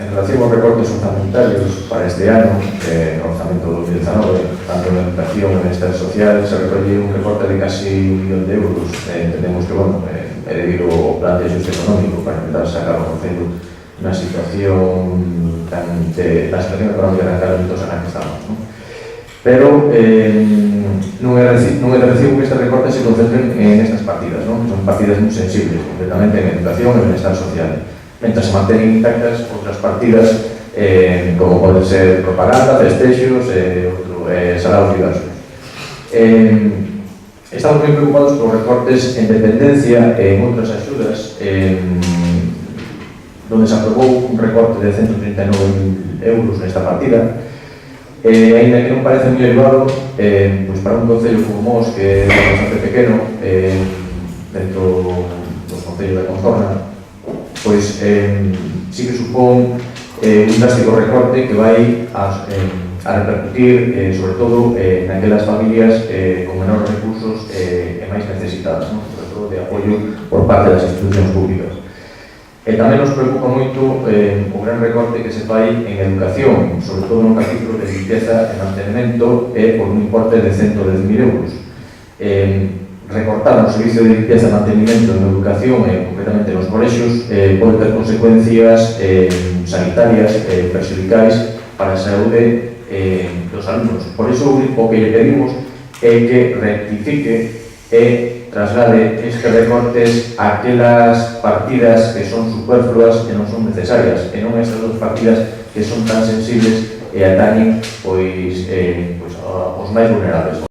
relación aos recortes orzamentarios para este ano, no orzamento 2019, tanto na educación e no bienestar social, se recolle un recorte de casi 1 millón de euros. Entendemos que, bueno, é debido ao plan de ajuste económico para intentar sacar o Concello na situación económica tan calamitosa na que estamos, non? Pero non é de recibo que estes recortes se concentren en estas partidas, non? Son partidas moi sensibles, concretamente en educación e bienestar social. Mentre se mantenen intactas outras partidas, como poden ser propaganda, festexos e salados diversos. Estamos moi preocupados por recortes en dependencia e en outras axudas, onde se aprobou un recorte de 139.000 euros nesta partida. Ainda que non parece moi elevado, para un concello como Mos, que é bastante pequeno, dentro dos concellos da Contorna, pois sí que supón un drástico recorte que vai a repercutir, sobre todo, naquelas familias con menores recursos e máis necesitadas, sobre todo de apoio por parte das institucións públicas. E tamén nos preocupa moito o gran recorte que se fai en educación, sobre todo no capítulo de limpieza e mantenimento, por un importe de 110.000 euros. Recortar o servicio de limpieza e mantenimento en educación, concretamente nos colexios, pode ter consecuencias sanitarias perxudicais para a saúde dos alumnos. Por iso, o que lle pedimos é que rectifique e traslade estes recortes a aquelas partidas que son superfluas e non son necesarias, e non esas dos partidas que son tan sensibles e atañen aos máis vulnerables.